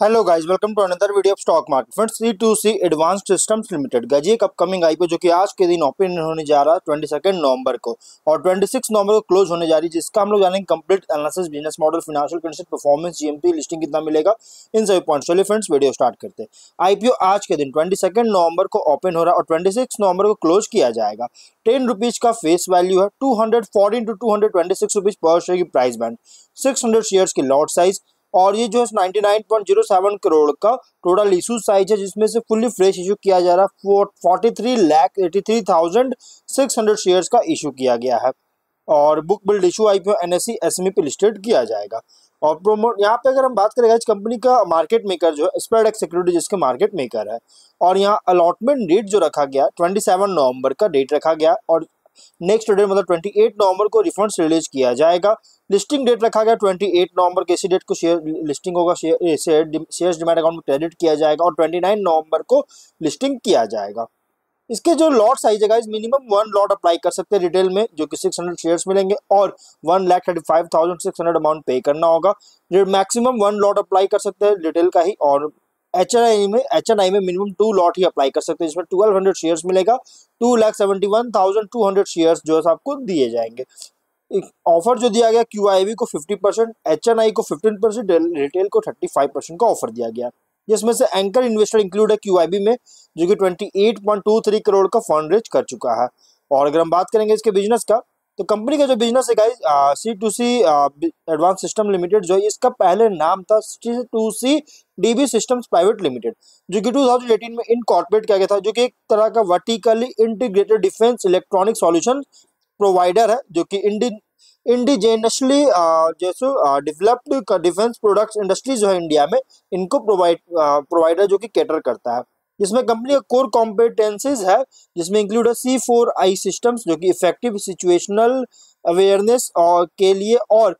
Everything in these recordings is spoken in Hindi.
Hello guys, welcome to another video of stock market friends. C2C advanced systems limited गजी एक अपकमिंग आईपीओ जो कि आज के दिन ओपन होने जा रहा है 22 नवंबर को और 26 नवंबर को क्लोज होने जा रही है, जिसका हम लोग जानेंगे complete analysis, business model, financial condition, performance, GMP, listing कितना मिलेगा, इन सभी पॉइंट्स। चलिए फ्रेंड्स वीडियो स्टार्ट करते हैं। आईपीओ आज के दिन 22 नवंबर को ओपन हो रहा है और 26 नवंबर को क्लोज किया जाएगा। 10 रुपीज का फेस वैल्यू है, 214 to 226 रुपीज पर शेयर की प्राइस बैंड, 600 शेयर्स की लॉट साइज और ये जो है 99.07 करोड़ का टोटल इशू साइज है, जिसमें से फुल्ली फ्रेश इशू किया जा रहा है। 43,83,600 शेयर्स का इशू किया गया है और book build issue IPO NSE SME पे लिस्टेड किया जाएगा। और प्रोमोट यहाँ पे अगर हम बात करें कंपनी का मार्केट मेकर जो है स्प्रेडएक्स सिक्योरिटी जिसके मार्केट मेकर है, और यहाँ अलॉटमेंट डेट जो रखा गया 27 नवंबर का डेट रखा गया और नेक्स्ट डेट मतलब 28 नवंबर को रिफंड्स रिलीज किया जाएगा। लिस्टिंग डेट रखा गया 28 नवंबर के, इसी डेट को शेयर लिस्टिंग होगा, शेयर्स डिमैट अकाउंट में क्रेडिट किया जाएगा और 29 नवंबर को लिस्टिंग किया जाएगा। इसके जो लॉट साइज है गाइस, मिनिमम 1 लॉट अप्लाई कर सकते हैं रिटेल में जो कि 600 शेयर्स मिलेंगे और 1,35,600 अमाउंट पे करना होगा। मैक्सिमम 1 लॉट अप्लाई कर सकते हैं रिटेल का ही, और एचएनआई में मिनिमम 2 लॉट ही अप्लाई कर सकते हैं, जिसमें 1200 शेयर्स मिलेगा। 2,71,200 शेयर्स जो है आपको दिए जाएंगे। ऑफर जो दिया गया क्यूआईबी को 50%, एचएनआई को 15%, रिटेल को 35% का ऑफर दिया गया, जिसमें से एंकर इन्वेस्टर इंक्लूड है क्यूआईबी में जो कि 28.23 करोड़ का फंड रेज कर चुका है। और अगर हम बात करेंगे इसके बिजनेस का, तो कंपनी का जो बिजनेस है guys C2C advance system limited जो है, इसका पहले नाम था C2C dB systems private limited, जो कि 2018 में इनकॉर्पोरेट किया गया था, जो कि एक तरह का vertically integrated defence electronic solution provider है, जो कि इंडिजेनसली जैसे डेवलप्ड डिफेंस प्रोडक्ट्स इंडस्ट्री जो है इंडिया में, इनको प्रोवाइडर जो कि कैटर करता है। जिसमें कंपनी का कोर कॉम्पिटेंसीज है, जिसमें इंक्लूड है C4I सिस्टम्स जो कि इफेक्टिव सिचुएशनल अवेयरनेस और के लिए और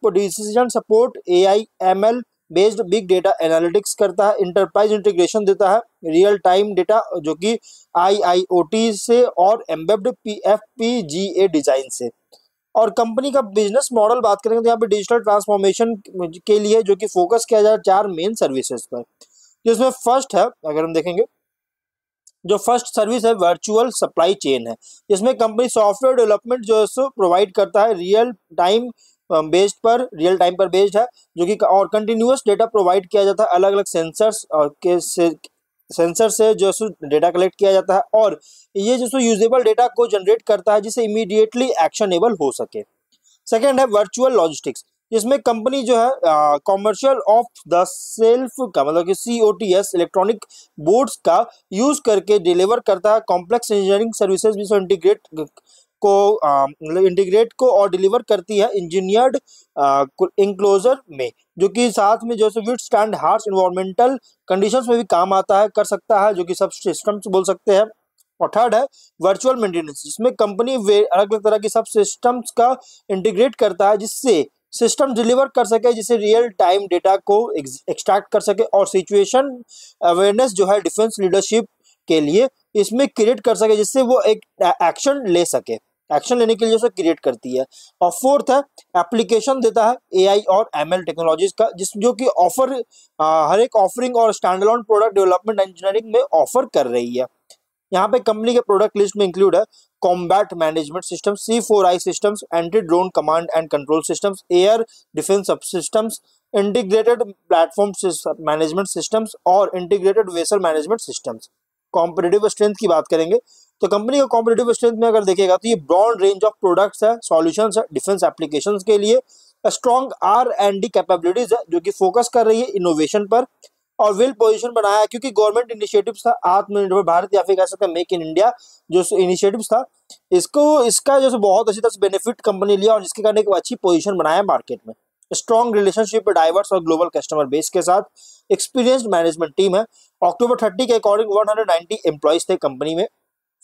decision support, AI/ML based big data analytics करता है, इंटरप्राइज इंटीग्रेशन देता है, रियल टाइम डेटा जो कि IIoT से और एम्बेडेड FPGA डिजाइन से। और कंपनी का बिजनेस मॉडल बात करेंगे तो यहाँ पे डिजिटल ट्रांसफॉर्मेशन के लिए जो कि फोकस किया जाए 4 मेन सर्विसेज पर, जिसमें फर्स्ट है, अगर हम देखेंगे जो फर्स्ट सर्विस है वर्चुअल सप्लाई चेन है, जिसमें कंपनी सॉफ्टवेयर डेवलपमेंट जो है सो प्रोवाइड करता है, रियल टाइम पर बेस्ड है, जो कि और कंटिन्यूअस डेटा प्रोवाइड किया जाता है, अलग अलग सेंसर्स के सेंसर से जो है डेटा कलेक्ट किया जाता है और ये जो यूजेबल डेटा को जनरेट करता है जिससे इमीडिएटली एक्शनेबल हो सके। सेकेंड है वर्चुअल लॉजिस्टिक्स, जिसमें कंपनी जो है कॉमर्शियल ऑफ द सेल्फ का मतलब कि COTS इलेक्ट्रॉनिक बोर्ड्स का यूज करके डिलीवर करता है कॉम्प्लेक्स इंजीनियरिंग सर्विसेज जिसको इंटीग्रेट को और डिलीवर करती है इंजीनियर्ड इंक्लोजर में, जो कि साथ में जो है with stand harsh environmental conditions में भी काम आता है, कर सकता है, जो कि सब सिस्टम्स बोल सकते हैं। और थर्ड है वर्चुअल मेंटेनेंस, जिसमें कंपनी अलग अलग तरह की सब सिस्टम्स का इंटीग्रेट करता है जिससे सिस्टम डिलीवर कर सके, जिससे रियल टाइम डेटा को एक्सट्रैक्ट कर सके और सिचुएशन अवेयरनेस जो है डिफेंस लीडरशिप के लिए इसमें क्रिएट कर सके, जिससे वो एक एक्शन ले सके, एक्शन लेने के लिए उसे क्रिएट करती है। और फोर्थ है एप्लीकेशन देता है AI और ML टेक्नोलॉजीज का, जो कि ऑफर हर एक ऑफरिंग और stand alone product development engineering में ऑफर कर रही है। यहाँ पे कंपनी के प्रोडक्ट लिस्ट में इंक्लूड है combat management system, C4I systems, anti drone command and control systems, air defence sub systems, integrated platform management systems और integrated vessel management systems. Competitive strength की बात करेंगे तो कंपनी का कॉम्पिटिटिव स्ट्रेंथ में अगर देखेगा तो ये ब्रॉड रेंज ऑफ प्रोडक्ट्स है, सॉल्यूशंस है डिफेंस एप्लीकेशंस के लिए, स्ट्रॉन्ग R&D कैपेबिलिटीज है जो कि फोकस कर रही है इनोवेशन पर, और वेल पोजीशन बनाया है क्योंकि गवर्नमेंट इनिशिएटिव्स था आत्मनिर्भर भारत या फिर कह सकते हैं मेक इन इंडिया जो इनिशिएटिव्स था, इसका जो बहुत अच्छी तरह से बेनिफिट कंपनी लिया और जिसके कारण एक अच्छी पोजीशन बनाया मार्केट में। स्ट्रॉन्ग रिलेशनशिप डाइवर्स और ग्लोबल कस्टमर बेस के साथ, एक्सपीरियंस्ड मैनेजमेंट टीम है। अक्टूबर 30 के अकॉर्डिंग 190 एम्प्लॉइज थे कंपनी में।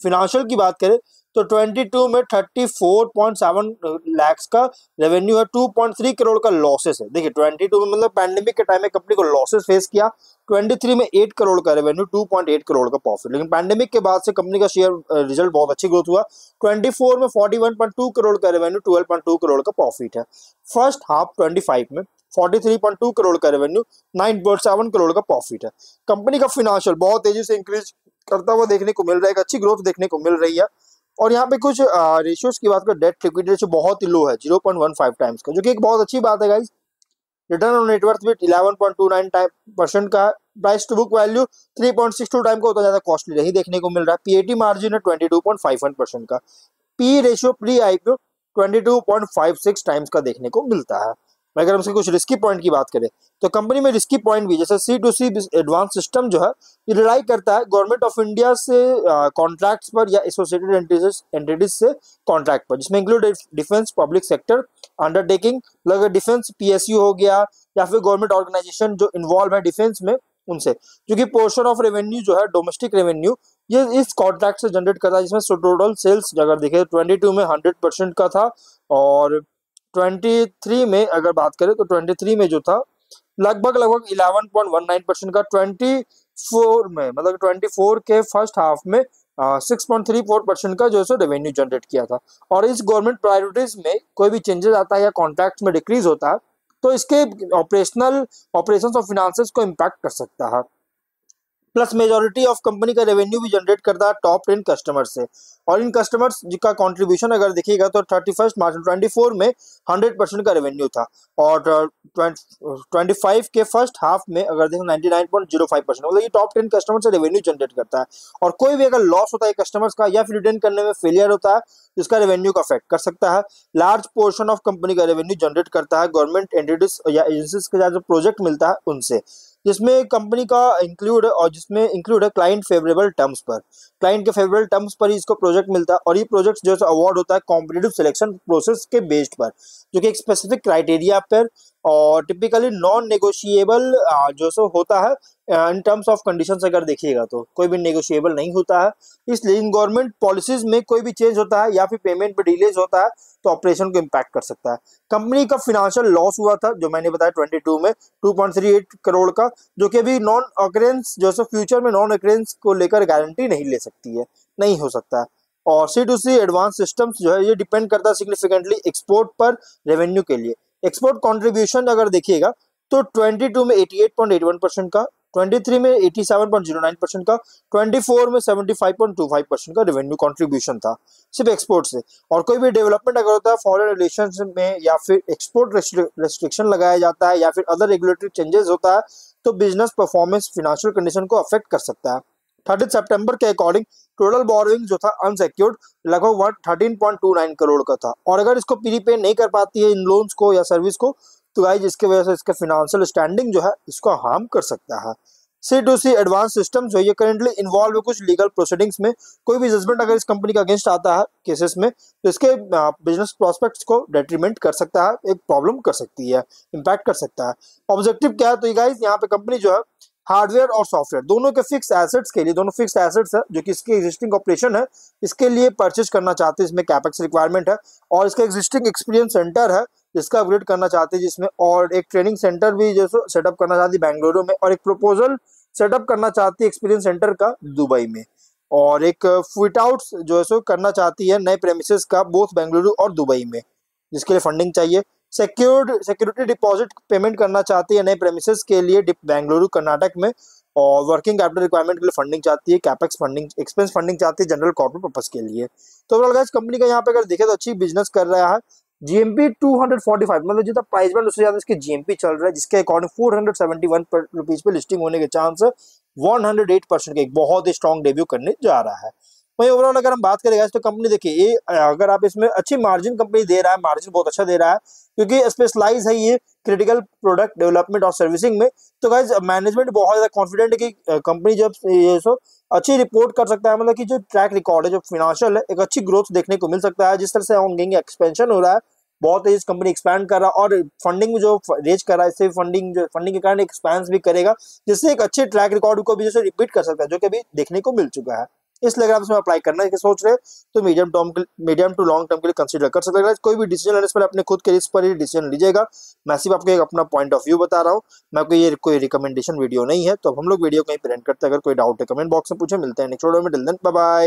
फिनेंशियल की बात करें तो 22 में 34.7 लाख का रेवेन्यू है, 2.3 करोड़ का लॉसेस है। देखिए 22 में मतलब पैंडेमिक के टाइम में कंपनी को लॉसेस फेस किया, 23 में 8 करोड़ का रेवेन्यू, 2.8 करोड़ का प्रॉफिट। लेकिन पैंडेमिक के बाद से कंपनी का शेयर रिजल्ट बहुत अच्छी ग्रोथ हुआ, 24 में 41.2 करोड़ का रेवेन्यू, 12.2 करोड़ का प्रॉफिट है। फर्स्ट हाफ 25 में 43.2 करोड़ का रेवेन्यू, 9.7 करोड़ का प्रॉफिट है। कंपनी का फाइनेंशियल बहुत तेजी से इंक्रीज करता हुआ देखने को मिल रहा है, एक अच्छी ग्रोथ देखने को मिल रही है। और यहाँ पे कुछ रेशियोज की बात करें, डेट इक्विटी रेशियो बहुत ही लो है 0.15 टाइम्स का, जो कि एक बहुत अच्छी बात है गाइस। रिटर्न ऑन नेटवर्थ भी 11.29% का, price to book value 3.62 time का, उतना ज्यादा कॉस्टली नहीं देखने को मिल रहा है। पीएटी मार्जिन है 22.51% का, P ratio pre IPO 22.56 times का देखने को मिलता है। अगर हम इसके कुछ रिस्की पॉइंट की बात करें तो कंपनी में रिस्की पॉइंट भी, जैसे C2C एडवांस सिस्टम जो है ये रिलाई करता है गवर्नमेंट ऑफ इंडिया से कॉन्ट्रैक्ट्स पर या एसोसिएटेड एंटिटीज से कॉन्ट्रैक्ट पर, जिसमें include defence, public sector undertaking, मतलब डिफेंस PSU हो गया या फिर गवर्नमेंट ऑर्गेनाइजेशन जो इन्वॉल्व है डिफेंस में, उनसे, क्योंकि पोर्शन ऑफ रेवेन्यू जो है डोमेस्टिक रेवेन्यू ये इस कॉन्ट्रैक्ट से जनरेट करता है, जिसमें टोटल सेल्स अगर देखें 22 में 100% का था, और 23 में अगर बात करें तो 23 में जो था लगभग 11.19% का, 24 में मतलब 24 के फर्स्ट हाफ में 6.34% का जो है रेवेन्यू जनरेट किया था। और इस गवर्नमेंट प्रायोरिटीज में कोई भी चेंजेस आता है या कॉन्ट्रैक्ट में डिक्रीज होता है तो इसके ऑपरेशंस और फिनेंसेस को इम्पैक्ट कर सकता है। प्लस मेजॉरिटी ऑफ कंपनी का रेवेन्यू भी जनरेट करता है टॉप 10 कस्टमर्स से, और इन कस्टमर्स का कंट्रीब्यूशन अगर देखिएगा तो 31 मार्च 24 में 100% का रेवेन्यू था, और 25 के फर्स्ट हाफ में अगर देखें 99.05%, मतलब ये टॉप 10 कस्टमर से रेवेन्यू जनरेट करता है। और कोई भी अगर लॉस होता है कस्टमर्स का या फिर रिटर्न करने में फेलियर होता है जिसका रेवेन्यू का अफेक्ट कर सकता है। लार्ज पोर्शन ऑफ कंपनी का रेवेन्यू जनरेट करता है गवर्नमेंट एंटिटीज या एजेंसीज के साथ जो प्रोजेक्ट मिलता है उनसे, जिसमें कंपनी का इंक्लूड और जिसमें इंक्लूड है क्लाइंट फेवरेबल टर्म्स पर, क्लाइंट के फेवरेबल टर्म्स पर ही इसको प्रोजेक्ट मिलता है। और ये प्रोजेक्ट जो है अवार्ड होता है कॉम्पिटिटिव सिलेक्शन प्रोसेस के बेस्ड पर, जो कि एक स्पेसिफिक क्राइटेरिया पर और टिपिकली नॉन नेगोशिएबल जो सो होता है इन टर्म्स ऑफ कंडीशंस। अगर देखिएगा तो कोई भी नेगोशिएबल नहीं होता है, इसलिए इन गवर्नमेंट पॉलिसीज में कोई भी चेंज होता है या फिर पेमेंट पे डिलेज होता है तो ऑपरेशन को इम्पैक्ट कर सकता है। कंपनी का फाइनेंशियल लॉस हुआ था जो मैंने बताया 22 में 2.38 करोड़ का, जो कि अभी नॉन ऑकरेंस जो है फ्यूचर में नॉन ऑकरेंस को लेकर गारंटी नहीं ले सकती है, नहीं हो सकता है। और C2C एडवांस सिस्टम्स जो है ये डिपेंड करता है सिग्निफिकेंटली एक्सपोर्ट पर रेवेन्यू के लिए। एक्सपोर्ट कंट्रीब्यूशन अगर देखिएगा तो 22 में 88.81% का, 23 में 87.09% का, 24 में 75.25% का रेवेन्यू कंट्रीब्यूशन था सिर्फ एक्सपोर्ट से। और कोई भी डेवलपमेंट अगर होता है फॉरेन रिलेशंस में या फिर एक्सपोर्ट रेस्ट्रिक्शन लगाया जाता है या फिर अदर रेगुलेटरी चेंजेस होता है तो बिजनेस परफॉर्मेंस फिनेंशियल कंडीशन को अफेक्ट कर सकता है। 30 सितंबर के अकॉर्डिंग टोटल बोरोइंग जो था अनसिक्योर्ड लगभग 13.29 करोड़ का था, और अगर इसको प्रीपे नहीं कर पाती है इन लोन्स को या सर्विस को तो गाइस इसके वजह से इसका फाइनेंशियल स्टैंडिंग जो है इसको हार्म कर सकता है। C2C एडवांस सिस्टम जो ये करेंटली इन्वॉल्व है कुछ लीगल प्रोसीडिंग्स में, कोई भी जजमेंट अगर इस कंपनी का अगेंस्ट आता है केसेस में तो इसके बिजनेस प्रोस्पेक्ट्स को डेट्रीमेंट कर सकता है, एक प्रॉब्लम कर सकती है, इम्पैक्ट कर सकता है। ऑब्जेक्टिव क्या है तो ये गाइस यहाँ पे कंपनी जो है हार्डवेयर और सॉफ्टवेयर दोनों के फिक्स एसेट्स के लिए, दोनों फिक्स एसेट्स है जो कि इसके एग्जिस्टिंग ऑपरेशन है इसके लिए परचेज करना चाहते हैं, इसमें कैपेक्स रिक्वायरमेंट है। और इसका एग्जिस्टिंग एक्सपीरियंस सेंटर है जिसका अपग्रेड करना चाहते हैं जिसमें, और एक ट्रेनिंग सेंटर भी जो सेटअप करना चाहती है बेंगलुरु में, और एक प्रपोजल सेटअप करना चाहती है एक्सपीरियंस सेंटर का दुबई में, और एक फिट आउट जो है सो करना चाहती है नए प्रेमिसेस का बोथ बेंगलुरु और दुबई में, जिसके लिए फंडिंग चाहिए। सिक्योरिटी डिपॉजिट पेमेंट करना चाहती है नए प्रेमिसेस के लिए बेंगलुरु कर्नाटक में, और वर्किंग कैपिटल रिक्वायरमेंट के लिए फंडिंग चाहती है, कैपेक्स फंडिंग, एक्सपेंस फंडिंग चाहती है जनरल कॉर्पोरेट पर्पस के लिए। तो ओवरऑल गाइस कंपनी का यहाँ पे अगर देखें तो अच्छी बिजनेस कर रहा है। GMP 245 मतलब जितना प्राइस बैंड उससे ज्यादा इसके GMP चल रहा है, जिसके अकॉर्डिंग 471 रुपीज पे लिस्टिंग होने के चांस है, 108% के एक बहुत ही स्ट्रॉन्ग डेब्यू करने जा रहा है। वही ओवरऑल अगर हम बात करें तो कंपनी देखिए ये अगर आप इसमें अच्छी मार्जिन कंपनी दे रहा है, मार्जिन बहुत अच्छा दे रहा है क्योंकि स्पेशलाइज है ये क्रिटिकल प्रोडक्ट डेवलपमेंट और सर्विसिंग में। तो गाइज मैनेजमेंट बहुत ज्यादा कॉन्फिडेंट है कि कंपनी जब ये सो अच्छी रिपोर्ट कर सकता है, मतलब कि जो ट्रैक रिकॉर्ड है जो फाइनेंशियल है एक अच्छी ग्रोथ देखने को मिल सकता है। जिस तरह से ऑनगोइंग एक्सपेंशन हो रहा है, बहुत तेज कंपनी एक्सपैंड कर रहा है और फंडिंग जो रेज कर रहा है इससे फंडिंग के कारण एक्सपेंस भी करेगा, जिससे एक अच्छे ट्रैक रिकॉर्ड को भी जैसे रिपीट कर सकता है जो कि अभी देखने को मिल चुका है। इसलिए अगर आप इसमें अप्लाई करना है कि सोच रहे हैं तो मीडियम टू लॉन्ग टर्म के लिए कंसीडर कर सकते हैं। कोई भी डिसीजन लेने से पहले अपने खुद के रिस्क पर ही डिसीजन लीजिएगा। मैं सिर्फ आपको एक अपना पॉइंट ऑफ व्यू बता रहा हूँ, मैं आपको ये कोई रिकमेंडेशन वीडियो नहीं है। तो अब हम लोग वीडियो कहीं पे एंड करते हैं। अगर कोई डाउट है कमेंट बॉक्स में पूछे। मिलते हैं नेक्स्ट वीडियो में। Till then bye bye.